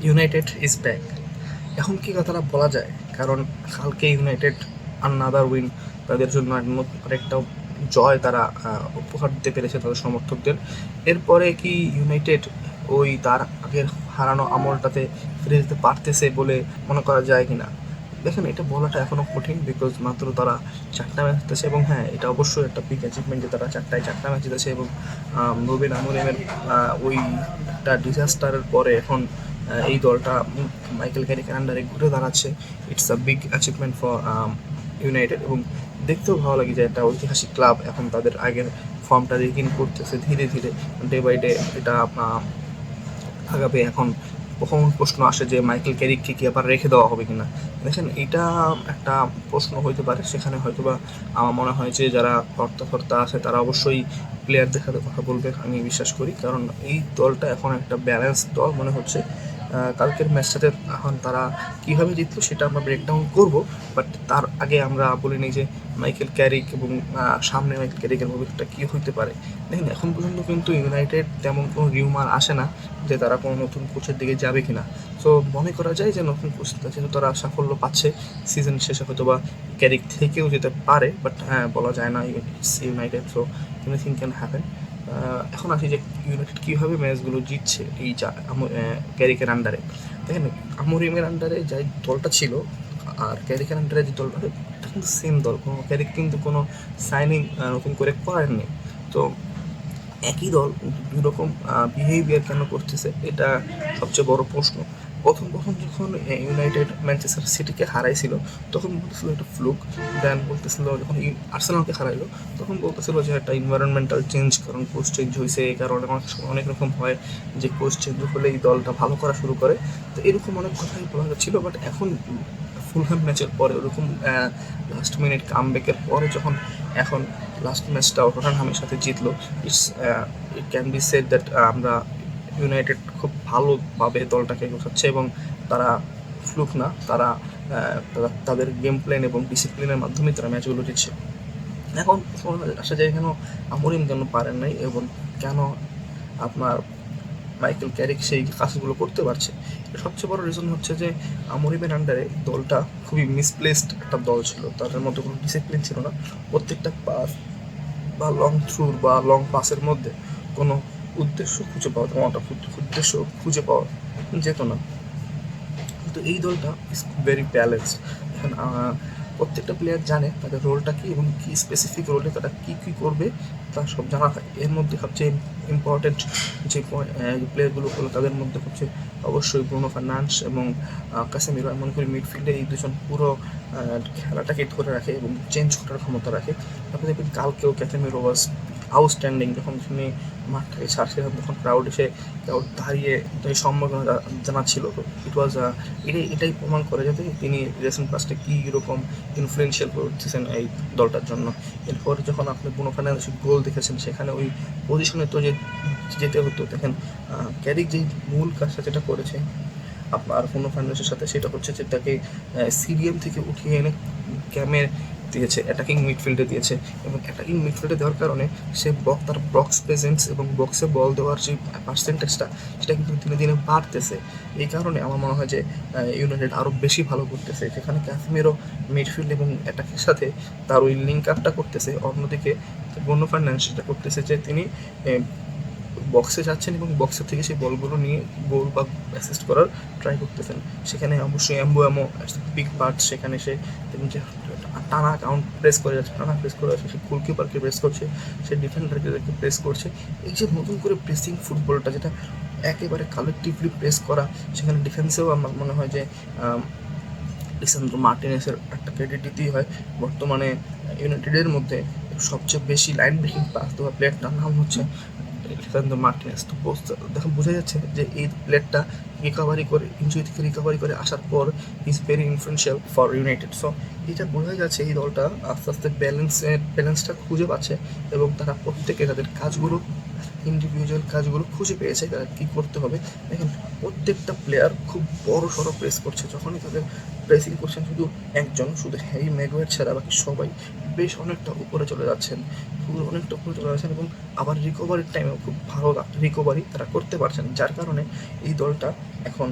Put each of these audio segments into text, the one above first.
United is back. এখন কি কথাটা বলা যায়, কারণ কালকে ইউনাইটেড আনাদার উইন, তাদের জন্য আরেকটা জয় তারা উপহার দিতে পেরেছে তাদের সমর্থকদের। এরপরে কি ইউনাইটেড ওই তার আগের হারানো আমলটাতে ফিরে যেতে পারতেছে বলে মনে করা যায় কিনা? দেখেন, এটা বলাটা এখনও কঠিন, বিকজ মাত্র তারা 4টা ম্যাচ জিতেছে, এবং হ্যাঁ, এটা অবশ্যই একটা বিগ অ্যাচিভমেন্ট যে তারা 4টা ম্যাচ জিতেছে, এবং রুবেন আমোরিমের ওই একটা ডিজাস্টারের পরে এখন এই দলটা মাইকেল ক্যারিকের আন্ডারে ঘুরে দাঁড়াচ্ছে। It's a big achievement for United, এবং দেখতেও ভালো লাগে যে একটা ঐতিহাসিক ক্লাব এখন তাদের আগের ফর্মটা রিগেইন করতেছে ধীরে ধীরে, ডে বাই ডে। এটা আগাবে। এখন কখন প্রশ্ন আসে যে মাইকেল ক্যারিককে কি আবার রেখে দেওয়া হবে কিনা। দেখেন, এটা একটা প্রশ্ন হইতে পারে, সেখানে হয়তোবা আমার মনে হয় যে যারা কর্তা আছে তারা অবশ্যই প্লেয়ারদের সাথে কথা বলবে, আমি বিশ্বাস করি, কারণ এই দলটা এখন একটা ব্যালেন্স দল মনে হচ্ছে। কালকের ম্যাচটাতে এখন তারা কীভাবে জিতলো সেটা আমরা ব্রেকডাউন করব, বাট তার আগে আমরা বলে নিই যে মাইকেল ক্যারিক এবং সামনে মাইকেল ক্যারিকের ভবিষ্যৎটা কী হইতে পারে। দেখেন, এখন পর্যন্ত কিন্তু ইউনাইটেড তেমন কোনো রিউমার আসে না যে তারা কোনো নতুন কোচের দিকে যাবে কিনা। সো মনে করা যায় যে নতুন কোচ যেহেতু তারা সাফল্য পাচ্ছে, সিজন শেষে হয়তো বা ক্যারিক থেকেও যেতে পারে, বাট হ্যাঁ, বলা যায় না, United, so anything can happen. এখন আসি যে ইউনাইটেড কীভাবে ম্যাচগুলো জিতছে এই ক্যারিকের আন্ডারে। দেখেন, আমোরিমের আন্ডারে যে দলটা ছিল আর ক্যারিকের আন্ডারে যে দলটা, এটা কিন্তু সেম দল। কোনো ক্যারিক কিন্তু কোনো সাইনিং নতুন করে করেননি। তো একই দল দুই রকম বিহেভিয়ার কেন করতেছে, এটা সবচেয়ে বড় প্রশ্ন। প্রথম যখন ইউনাইটেড ম্যানচেস্টার সিটিকে হারাইছিল তখন বলতেছিল এটা ফ্লুক, দেন বলতেছিল যখন আর্সেনালকে হারাইলো তখন বলতেছিল যে একটা ইনভায়রনমেন্টাল চেঞ্জ, কারণ কোচ চেঞ্জ হয়েছে, এই কারণে অনেক রকম হয় যে কোচ চেঞ্জ হলে এই দলটা ভালো করা শুরু করে। তো এরকম অনেক কথাই বলা যাচ্ছিল, বাট এখন ফুলহ্যাম ম্যাচের পরে ওরকম লাস্ট মিনিট কামব্যাকের পরে যখন এখন লাস্ট ম্যাচটা টটনহামের সাথে জিতলো, it can be said that আমরা ইউনাইটেড খুব ভালোভাবে দলটাকে গোছাচ্ছে, এবং তারা ফ্লুক না, তারা তাদের গেম প্ল্যান এবং ডিসিপ্লিনের মাধ্যমে তারা ম্যাচগুলো জিতছে। এখন আসা যায় কেন আমরিম কেন পারেন নাই, এবং কেন আপনার মাইকেল ক্যারিক সেই কাজগুলো করতে পারছে। সবচেয়ে বড় রিজন হচ্ছে যে আমরিমের আন্ডারে দলটা খুবই মিসপ্লেসড একটা দল ছিল, তাদের মধ্যে কোনো ডিসিপ্লিন ছিল না। প্রত্যেকটা পাস বা লং থ্রুর বা লং পাসের মধ্যে কোনো উদ্দেশ্য খুঁজে পাওয়া যেত না। কিন্তু এই দলটা ইজ ভেরি ব্যালেন্সড। এখন প্রত্যেকটা প্লেয়ার জানে তাদের রোলটা কী, এবং কী স্পেসিফিক রোলে তারা কী করবে তা সব জানা থাকে। এর মধ্যে সবচেয়ে ইম্পর্টেন্ট যে প্লেয়ারগুলো হলো, তাদের মধ্যে হচ্ছে অবশ্যই ব্রুনো ফার্নান্ডেস এবং কাসেমিরো। আমি মনে করি মিডফিল্ডে এই দুজন পুরো খেলাটাকে ধরে রাখে এবং চেঞ্জ করার ক্ষমতা রাখে। আপনি দেখবেন কালকেও ক্যাসেমিরো ওয়াজ আউটস্ট্যান্ডিং। যখন তিনি মাঠটাকে ছাড়ছিলেন তখন ক্রাউড দাঁড়িয়ে সম্ভাবনা জানাচ্ছিল। ইট ওয়াজ এটাই প্রমাণ করে যাতে তিনি রিসেন্ট পাস্টে কী রকম ইনফ্লুয়েন্সিয়াল করতেছেন এই দলটার জন্য। এরপর যখন আপনি ব্রুনো ফার্নান্ডেসের গোল দেখেছেন, সেখানে ওই পজিশনে তো যেতে হতো। দেখেন, ক্যারিক যেই মূল কাজটা যেটা করেছে আপনার ব্রুনো ফার্নান্ডেসের সাথে, সেটা হচ্ছে যে তাকে সিডিএম থেকে উঠিয়ে এনে ক্যামের দিয়েছে, অ্যাটাকিং মিডফিল্ডে দিয়েছে, এবং অ্যাটাকিং মিডফিল্ডে দেওয়ার কারণে সে তার বক্স প্রেজেন্স এবং বক্সে বল দেওয়ার যে পার্সেন্টেজটা, সেটা কিন্তু দিনে দিনে বাড়তেছে। এই কারণে আমার মনে হয় যে ইউনাইটেড আরও বেশি ভালো করতেছে, যেখানে ক্যাসেমিরো মিডফিল্ড এবং অ্যাটাকের সাথে তার ওই লিঙ্ক আপটা করতেছে। অন্যদিকে ব্রুনো ফার্নান্ডেস সেটা করতেছে যে তিনি বক্সে যাচ্ছেন এবং বক্সের থেকে সেই বলগুলো নিয়ে গোল বা অ্যাসিস্ট করার ট্রাই করতেছেন। সেখানে অবশ্যই এমবুয়ামো বিগ পার্ট, সেখানে সে যে টানা প্রেস করে যাচ্ছে, সে গোলকিপারকে প্রেস করছে, সে ডিফেন্ডারকে প্রেস করছে। এই যে নতুন করে প্রেসিং ফুটবলটা, যেটা একেবারে কালেকটিভলি প্রেস করা, সেখানে ডিফেন্সেও আমার মনে হয় যে লিসান্দ্রো মার্টিনেসের একটা ক্রেডিট দিতেই হয়। বর্তমানে ইউনাইটেডের মধ্যে সবচেয়ে বেশি লাইন ব্রেকিং পাস দেওয়া প্লেয়ারটার নাম হচ্ছে লিসান্দ্রো মার্টিনেস। তো দেখুন, বোঝা যাচ্ছে যে এই প্লেয়ারটা ইনজুরি থেকে রিকভারি করে আসার পর is very influential for United. So এটা বোঝা যাচ্ছে এই দলটা আস্তে আস্তে ব্যালেন্সটা খুঁজে পাচ্ছে, এবং তারা প্রত্যেকে তাদের কাজগুলো, ইন্ডিভিজুয়াল কাজগুলো খুঁজে পেয়েছে তারা কী করতে হবে। দেখেন, প্রত্যেকটা প্লেয়ার খুব বড় সড়ো প্রেস করছে। যখনই তাদের প্রেসিং করছেন শুধু হ্যারি ম্যাগুয়ার ছাড়া বাকি সবাই বেশ অনেকটা উপরে চলে যাচ্ছেন, এবং আবার রিকভারির টাইমেও খুব ভালো রিকভারি তারা করতে পারছেন, যার কারণে এই দলটা এখন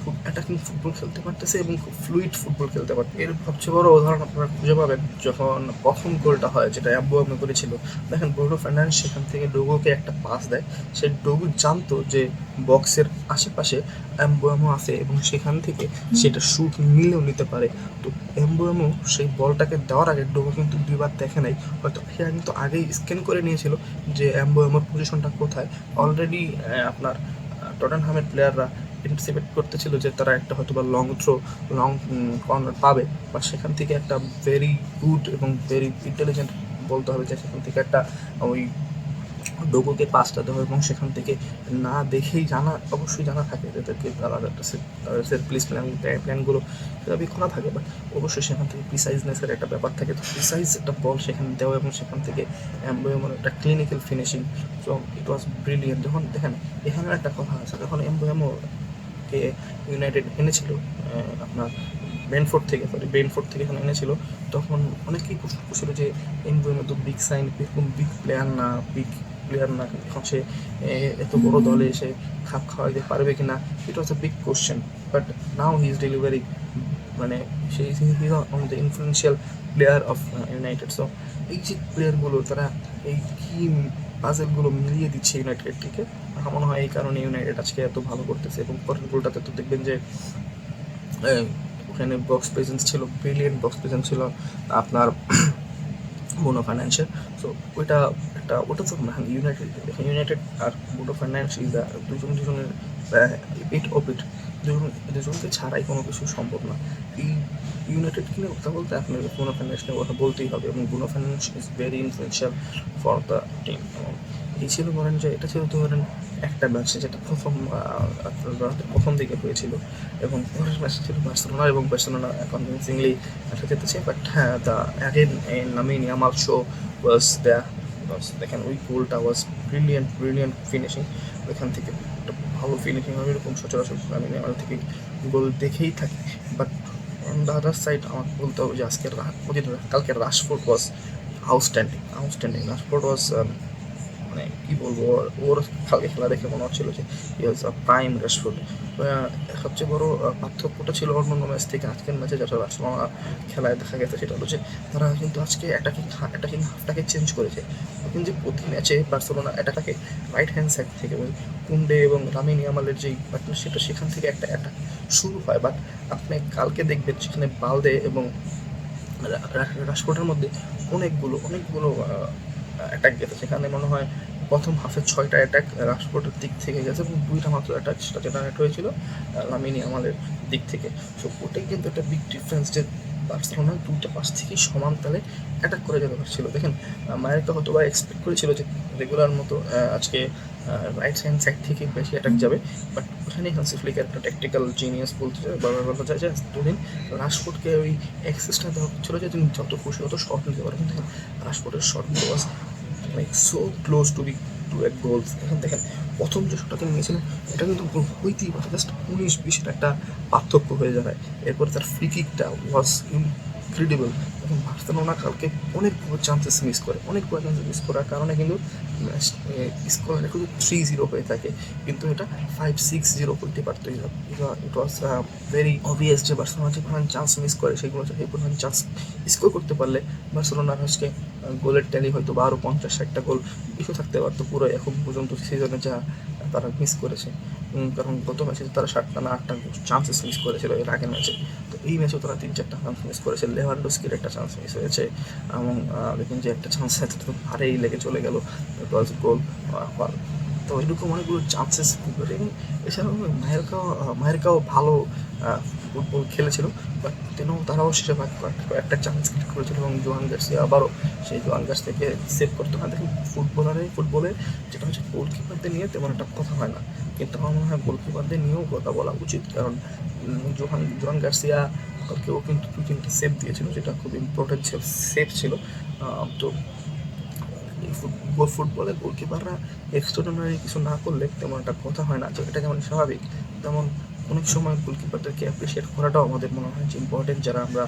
খুব অ্যাটাকিং ফুটবল খেলতে পারতেছে এবং খুব ফ্লুইড ফুটবল খেলতে পারতেছে। এর সবচেয়ে বড় উদাহরণ আপনারা খুঁজে পাবেন যখন প্রথম গোলটা হয়, যেটা এমবুয়ামে করেছিল। দেখেন ব্রুনো ফার্নান্ডেস সেখান থেকে ডোগোকে একটা পাস দেয়, সে ডোগো জানতো যে বক্সের আশেপাশে এমবুয়ামো আছে এবং সেখান থেকে সেটা শুট নিলেও নিতে পারে। তো এমবুয়ামো সেই বলটাকে দেওয়ার আগে ডোগো কিন্তু দুইবার দেখে নাই, হয়তো সে কিন্তু আগেই স্ক্যান করে নিয়েছিল যে এমবুয়ামোর পজিশনটা কোথায়। অলরেডি আপনার টটেনহামের প্লেয়াররা এন্টিসিপেট করতেছিল যে তারা একটা হয়তো বা লং থ্রো, লং কর্নার পাবে, বা সেখান থেকে একটা ভেরি গুড এবং ভেরি ইন্টেলিজেন্ট বলতে হবে যে সেখান থেকে একটা ওই ডোগোকে পাসটা দেওয়া, এবং সেখান থেকে না দেখেই অবশ্যই জানা থাকে যাদেরকে তারা একটা সেট প্লিজ প্ল্যানগুলো সেভাবেই করা থাকে, বাট অবশ্যই সেখান থেকে প্রিসাইজনেসের একটা ব্যাপার থাকে। তো প্রিসাইজ একটা বল সেখানে দেওয়া এবং সেখান থেকে এমবুয়ামোর একটা clinical finishing, so it was brilliant. যখন দেখেন এখানে একটা কথা আছে, যখন এমবুয়ামোকে ইউনাইটেড এনেছিল আপনার ব্রেনফোর্ড থেকে এখানে এনেছিল, তখন অনেকেই প্রশ্ন করছিল যে এমবুয়ামো তো বিগ সাইন, বিগ প্লেয়ার না, এখন সে এত বড় দলে এসে খাপ খাওয়াইতে পারবে কি না। It was a big question, but now he is delivery, মানে সেই he on the influential player of United. So এই যে প্লেয়ারগুলো তারা এই কি পাজেলগুলো মিলিয়ে দিচ্ছে ইউনাইটেডকে, আমার মনে হয় এই কারণে ইউনাইটেড আজকে এত ভালো করতেছে। এবং পরের গোলটাতে তো দেখবেন যে ওখানে বক্স প্রেজেন্স ছিল, ব্রিলিয়েন্ট বক্স প্রেজেন্স ছিল আপনার ব্রুনো ফার্নান্ডেসের। সো ওটা তো ইউনাইটেড আর ব্রুনো ফার্নান্ডেস দুজনের ইট অপিট, দুজনকে ছাড়াই কোনো কিছু সম্ভব না। এই ইউনাইটেড নিয়ে কথা বলতে আপনার ব্রুনো ফার্নান্ডেস নিয়ে কথা বলতেই হবে, এবং Bruno Fernandes is very influential for the team. এবং এই ছিল ধরেন যে এটা ছিল ধরেন একটা ম্যাচ যেটা প্রথম দিকে হয়েছিল, এবং পরের ম্যাচ ছিল বার্সেলোনা, এবং বার্সেলোনা কনভিন্সিংলি এটা জিতেছে। বাট হ্যাঁ, the again Lamine Yamal show was the, দেখেন ওই গোলটা ওয়াজ ব্রিলিয়েন্ট ফিনিশিং। ওইখান থেকে একটা ভালো ফিনিশিং হবে এরকম সচরাচর লামিন ইয়ামাল থেকে গোল দেখেই থাকি। But on the other side আমার বলতে হবে যে কালকের রাশফোর্ড ওয়াজ আউটস্ট্যান্ডিং। রাশফোর্ড ওয়াজ মানে কী বলবো, ওর কালকে খেলা দেখে মনে হচ্ছিল যে ইজ আ প্রাইম রাশফোর্ড। সবচেয়ে বড় পার্থক্যটা ছিল অন্যান্য ম্যাচ থেকে আজকের ম্যাচে যেটা বার্সেলোনা খেলায় দেখা গেছে, সেটা হলো যে তারা কিন্তু আজকে অ্যাটাকিং হাফটাকে চেঞ্জ করেছে। কিন্তু প্রতি ম্যাচে বার্সেলোনা অ্যাটাকে রাইট হ্যান্ড সাইড থেকে কুন্ডে এবং লামিন ইয়ামালের যেই পার্টনারশিপটা, সেখান থেকে একটা অ্যাটাক শুরু হয়। বাট আপনি কালকে দেখবেন সেখানে বালদে এবং রাশফোর্ডের মধ্যে অনেকগুলো অ্যাটাক গেছে। সেখানে মনে হয় প্রথম হাফে 6টা অ্যাটাক রাশফোর্ডের দিক থেকে গেছে, এবং 2টা মাত্র অ্যাটাক সেটা জেনারেট হয়েছিল লামিন ইয়ামালের দিক থেকে। সো ওটাই কিন্তু একটা বিগ ডিফারেন্স যে বার্সেলোনা 2টা পাশ থেকেই সমান তালে অ্যাটাক করে যেতে পারছিল। দেখেন মায়েরকা হয়তো বা এক্সপেক্ট করেছিল যে রেগুলার মতো আজকে রাইট হ্যান্ড সাইড থেকে বেশি অ্যাটাক যাবে, বাট ওখানে হান্সি ফ্লিকের একটা ট্যাকটিক্যাল জিনিয়াস বলতে যায় যে দুদিন রাশফোর্ডকে ওই অ্যাক্সেসটা দেওয়া হচ্ছিল যে তুমি যত খুশি হতো শট নিতে পারো। কিন্তু রাশফোর্ডের শটগুলো was like so close to এক গোলস। এখন দেখেন প্রথম যে শটটা তিনি নিয়েছিলেন এটা কিন্তু গোল হইতেই পারে, জাস্ট 19-20 একটা পার্থক্য হয়ে যায়। এরপরে তার ফ্রি কিকটা ওয়াজ ইনক্রেডিবল। এখন বার্সেলোনা কালকে অনেকগুলো চান্সেস মিস করার কারণে কিন্তু স্কোর শুধু 3-0 হয়ে থাকে, কিন্তু এটা 5-6-0 করতে পারতো। ইট ওয়াজ ভেরি অবভিয়াস যে বার্সেলোনা যে পরিমাণ চান্স মিস করে সেগুলো এই পরিমাণ চান্স স্কোর করতে পারলে বার্সেলোনার আজকে গোলের ট্যালি হয়তো বা আরও 50-60টা গোল ইস্যু থাকতে পারতো পুরো এখন পর্যন্ত সিজনে যা তারা মিস করেছে। কারণ গত ম্যাচে তারা 7টা না 8টা চান্সেস মিস করেছিল এর আগের ম্যাচে, তো এই ম্যাচেও তারা 3-4টা চান্স মিস করেছে। লেভানডস্কির একটা চান্স মিস হয়েছে, এবং দেখুন যে একটা চান্স আছে তো ভারেই লেগে চলে গেল, গোল। তো এরকম অনেকগুলো চান্সেস, এবং এছাড়াও মায়েরকাও ভালো ফুটবল খেলেছিল, বাট তারাও শেষে একটা চান্স ক্রিয়েট করেছিল, এবং জোয়ান গার্সিয়া আবারও সেই জোয়ান গার্স থেকে সেভ করতে হয়। দেখুন ফুটবলে যেটা হচ্ছে গোলকিপারদের নিয়ে তেমন একটা কথা হয় না, কিন্তু আমার মনে হয় গোলকিপারদের নিয়েও কথা বলা উচিত। কারণ জোয়ান গার্সিয়া কালকেও কিন্তু 2-3টা সেভ দিয়েছিল, যেটা খুব ইম্পর্টেন্ট সেভ ছিল। তো ফুটবলে গোলকিপাররা এক্সট্রাঅর্ডিনারি কিছু না করলে তেমন একটা কথা হয় না, যে এটা যেমন স্বাভাবিক, তেমন অনেক সময় গোলকিপারদেরকে অ্যাপ্রিসিয়েট করাটাও আমাদের মনে হয় যে ইম্পর্টেন্ট। যারা আমরা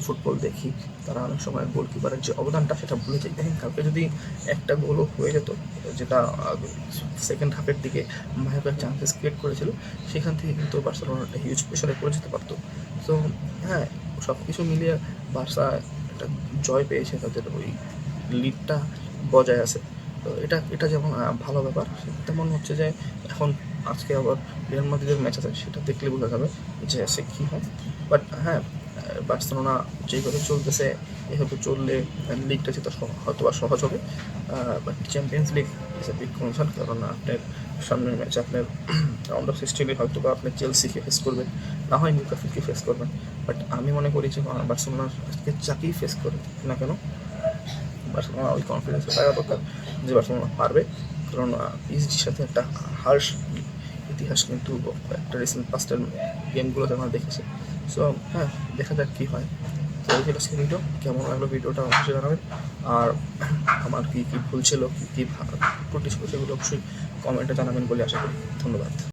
ফুটবল দেখি তারা অনেক সময় গোলকিপারের যে অবদানটা সেটা ভুলে যাই। দেখেন কালকে যদি একটা গোলও হয়ে যেত, যেটা সেকেন্ড হাফের দিকে মায়োকের চান্সেস ক্রিয়েট করেছিল, সেখান থেকে কিন্তু বার্সেলোনাটা হিউজ প্রেশারে পড়ে যেতে পারতো। সো হ্যাঁ, সব কিছু মিলিয়ে বার্সা একটা জয় পেয়েছে, তাদের ওই লিডটা বজায় আছে। তো এটা এটা যেমন ভালো ব্যাপার, তেমন হচ্ছে যে এখন আজকে আবার রিয়াল মাদ্রিদের ম্যাচ আছে, সেটা দেখলে বোঝা যাবে যে সে কী হয়। বাট হ্যাঁ, বার্সেলোনা যেভাবে চলতেছে এভাবে চললে লিগটা জেতা হয়তো বা সহজ হবে। But champions league is a big concern, কারণ আপনার সামনের ম্যাচে আপনার রাউন্ড অফ 16 হয়তো বা আপনি চেলসিকে ফেস করবেন, না হয় নিউক্যাসলকে ফেস করবেন। বাট আমি মনে করি যে বার্সেলোনার আজকে যাকেই ফেস করে না কেন, বার্সেলোনা ওই কনফিডেন্সে থাকা দরকার যে বার্সেলোনা পারবে। কারণ পিএসজির সাথে একটা হার্শ ইতিহাস কিন্তু একটা রিসেন্ট পাস্টের গেমগুলোতে আমরা দেখেছি। সো হ্যাঁ, দেখা যাক কী হয়। তো এই ছিল আজকের ভিডিও। কেমন লাগলো ভিডিওটা অবশ্যই জানাবেন। আর আমার কী কী ভুল ছিল, কী কী ত্রুটি ছিল, সেগুলো অবশ্যই কমেন্টে জানাবেন বলে আশা করি। ধন্যবাদ।